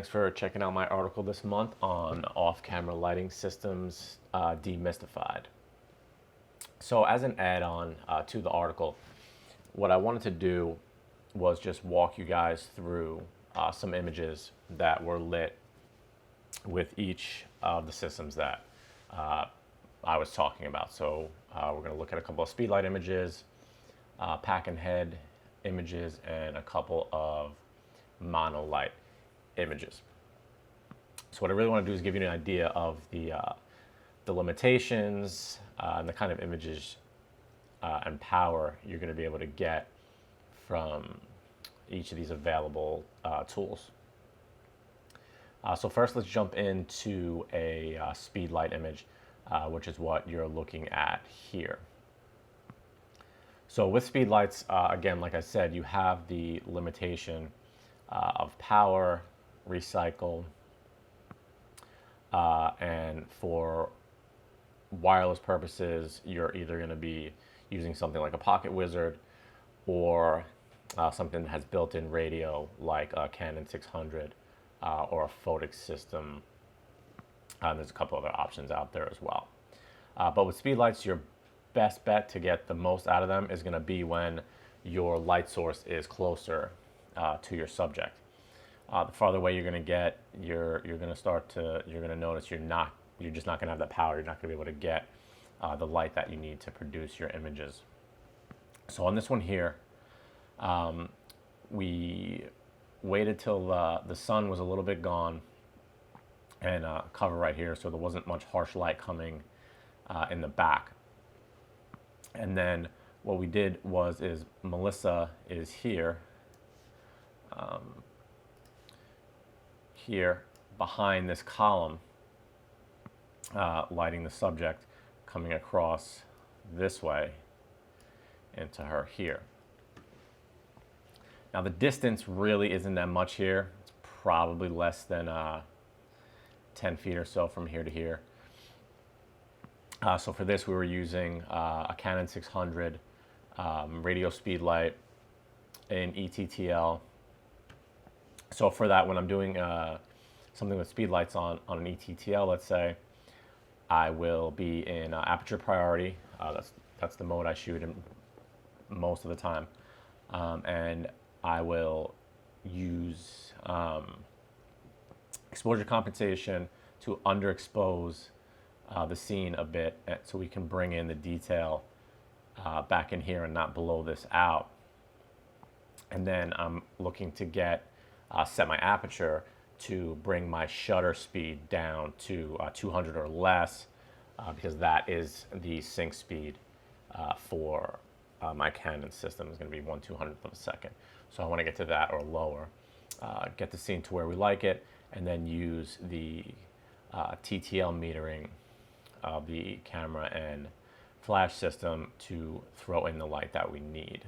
thanks for checking out my article this month on off-camera lighting systems demystified. So as an add-on to the article, what I wanted to do was just walk you guys through some images that were lit with each of the systems that I was talking about. So we're going to look at a couple of speedlight images, pack and head images, and a couple of monolight images. So what I really want to do is give you an idea of the limitations and the kind of images and power you're going to be able to get from each of these available tools. So first, let's jump into a speedlight image, which is what you're looking at here. So with speedlights, again, like I said, you have the limitation of power, recycle, and for wireless purposes, you're either going to be using something like a pocket wizard or something that has built-in radio like a Canon 600 or a photic system. There's a couple other options out there as well. But with speedlights, your best bet to get the most out of them is going to be when your light source is closer to your subject. The farther away you're going to get, you're going to notice you're just not going to have that power. You're not going to be able to get the light that you need to produce your images. So on this one here, we waited till the sun was a little bit gone and cover right here, so there wasn't much harsh light coming in the back. And then what we did is Melissa is here, here behind this column, lighting the subject, coming across this way into her here. Now the distance really isn't that much here. It's probably less than 10 feet or so from here to here. So for this, we were using a Canon 600 radio speed light in ETTL. So for that, when I'm doing something with speed lights on an ETTL, let's say, I will be in aperture priority. That's the mode I shoot in most of the time. And I will use exposure compensation to underexpose the scene a bit, so we can bring in the detail back in here and not blow this out. And then I'm looking to set my aperture to bring my shutter speed down to 200 or less, because that is the sync speed for my Canon system. Is going to be 1/200th of a second. So I want to get to that or lower, get the scene to where we like it, and then use the TTL metering of the camera and flash system to throw in the light that we need.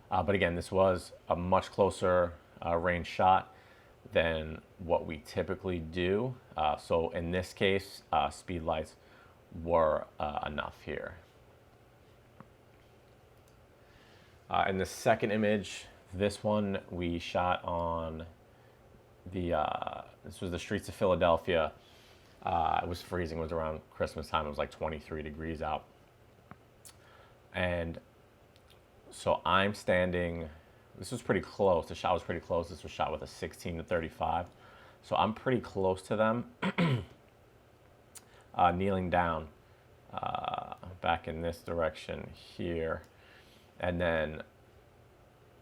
But again, this was a much closer range shot than what we typically do. So in this case, speed lights were enough here. In the second image, this one we shot on this was the streets of Philadelphia. It was freezing. It was around Christmas time. It was like 23 degrees out. And so I'm standing, this was pretty close. The shot was pretty close. This was shot with a 16-35. So I'm pretty close to them, kneeling down back in this direction here. And then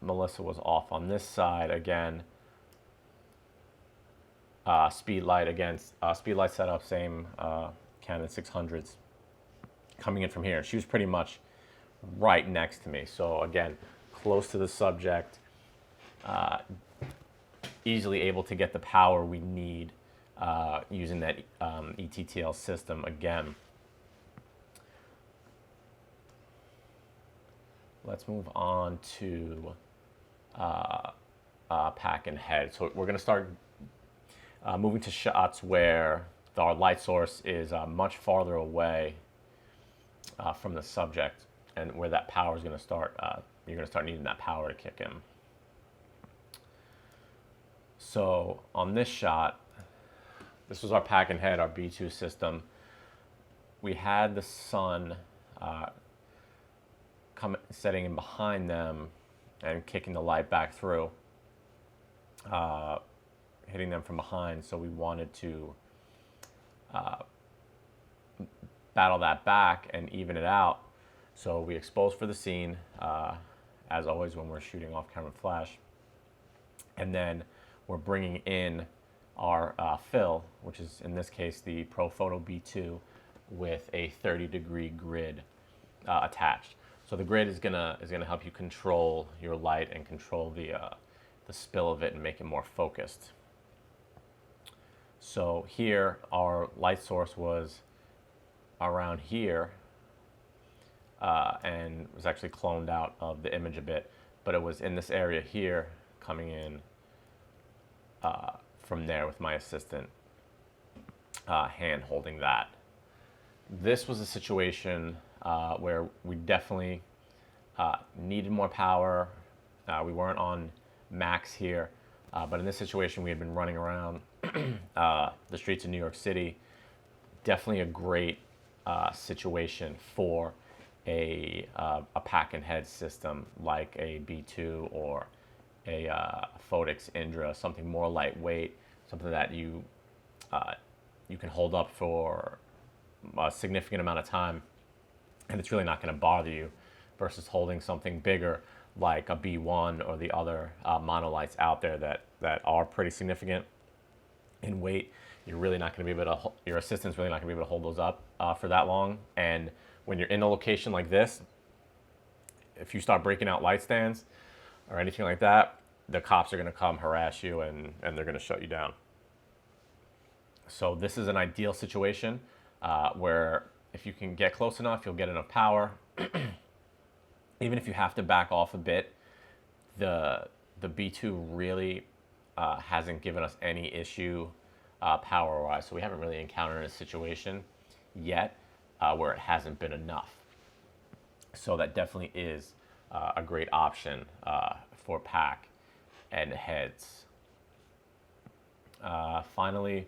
Melissa was off on this side again. Speed light again, speed light setup, same Canon 600s coming in from here. She was pretty much right next to me. So again, close to the subject, easily able to get the power we need using that ETTL system again. Let's move on to pack and head. So we're going to start moving to shots where our light source is much farther away from the subject, and where that power is going to start. You're going to start needing that power to kick in. So on this shot, this was our pack and head, our B2 system. We had the sun setting in behind them and kicking the light back through, hitting them from behind. So we wanted to battle that back and even it out. So we exposed for the scene, as always when we're shooting off camera flash. And then we're bringing in our fill, which is in this case the ProPhoto B2 with a 30-degree grid attached. So the grid is gonna help you control your light and control the spill of it and make it more focused. So here our light source was around here, and was actually cloned out of the image a bit, but it was in this area here, coming in from there with my assistant hand holding that. This was a situation where we definitely needed more power. We weren't on max here, but in this situation we had been running around the streets of New York City. Definitely a great situation for a pack and head system like a B2 or a Photox Indra, something more lightweight, something that you can hold up for a significant amount of time and it's really not going to bother you, versus holding something bigger like a B1 or the other monolights out there that are pretty significant in weight. You're really not going to be able to, your assistant's really not going to be able to hold those up for that long. And when you're in a location like this, if you start breaking out light stands or anything like that, the cops are going to come harass you and they're going to shut you down. So this is an ideal situation where if you can get close enough, you'll get enough power. Even if you have to back off a bit, the B2 really hasn't given us any issue power-wise. So we haven't really encountered a situation yet where it hasn't been enough. So that definitely is a great option for pack and heads. Finally,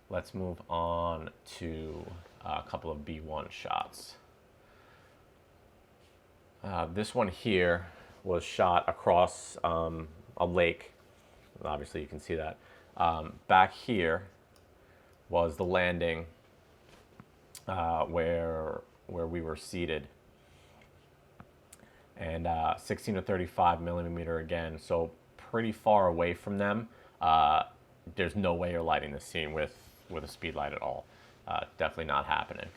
let's move on to a couple of B1 shots. This one here was shot across a lake. Obviously, you can see that. Back here was the landing where we were seated. And 16 to 35 millimeter again, so pretty far away from them. There's no way you're lighting the scene with a speed light at all. Definitely not happening.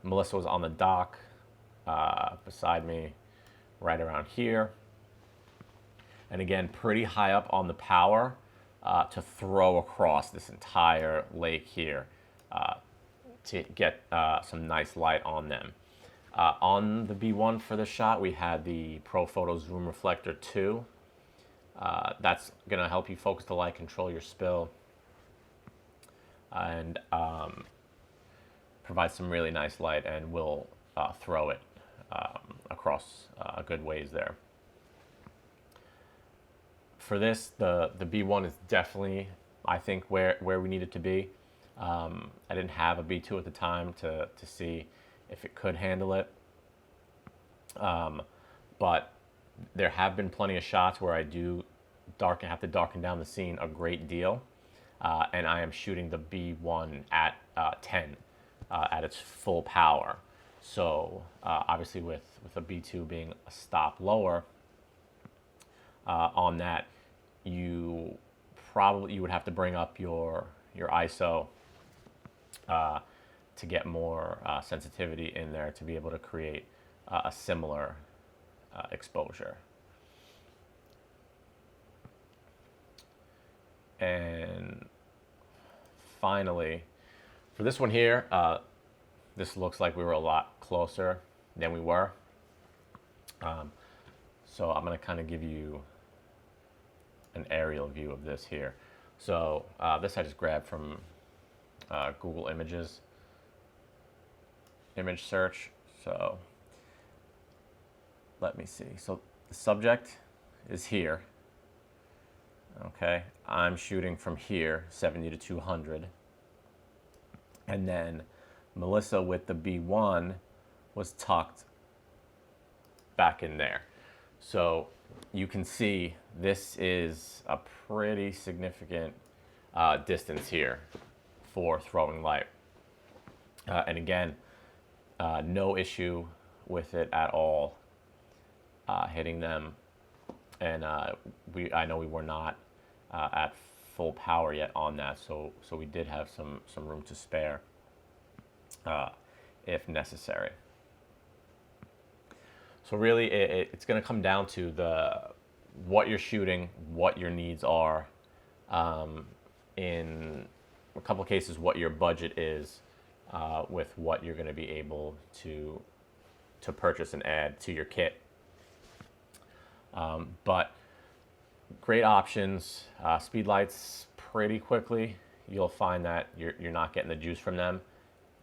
Melissa was on the dock beside me, right around here. And again, pretty high up on the power to throw across this entire lake here to get some nice light on them. On the B1 for this shot, we had the ProPhoto Zoom Reflector 2. That's going to help you focus the light, control your spill, and provide some really nice light, and will throw it across a good ways there. For this, the B1 is definitely, I think, where we need it to be. I didn't have a B2 at the time to see if it could handle it. But there have been plenty of shots where I do have to darken down the scene a great deal. And I am shooting the B1 at 10 at its full power. So obviously with a B2 being a stop lower on that, you would have to bring up your ISO to get more sensitivity in there to be able to create a similar exposure. And finally, for this one here, this looks like we were a lot closer than we were. So I'm going to kind of give you an aerial view of this here. So this I just grabbed from Google Images, image search. So let me see. So the subject is here. Okay, I'm shooting from here, 70 to 200. And then Melissa with the B1 was tucked back in there. So you can see this is a pretty significant distance here for throwing light. And again, no issue with it at all hitting them. And I know we were not at full power yet on that, so we did have some room to spare if necessary. So really, it's going to come down to what you're shooting, what your needs are, in a couple of cases, what your budget is, with what you're going to be able to purchase and add to your kit. But great options. Speed lights pretty quickly. You'll find that you're not getting the juice from them.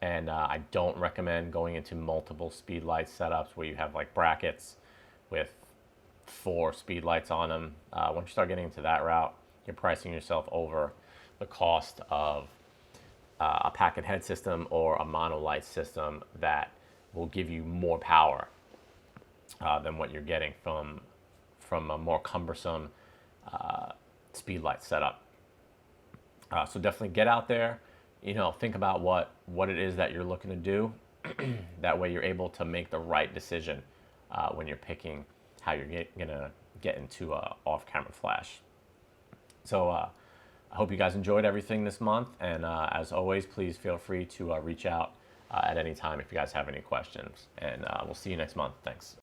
And I don't recommend going into multiple speed light setups where you have like brackets with 4 speed lights on them. Once you start getting into that route, you're pricing yourself over the cost of a packet head system or a monolight system that will give you more power than what you're getting from a more cumbersome speed light setup. So definitely get out there, think about what it is that you're looking to do. That way you're able to make the right decision when you're picking how you're gonna get into a off-camera flash. So I hope you guys enjoyed everything this month, and as always, please feel free to reach out at any time if you guys have any questions, and we'll see you next month. Thanks.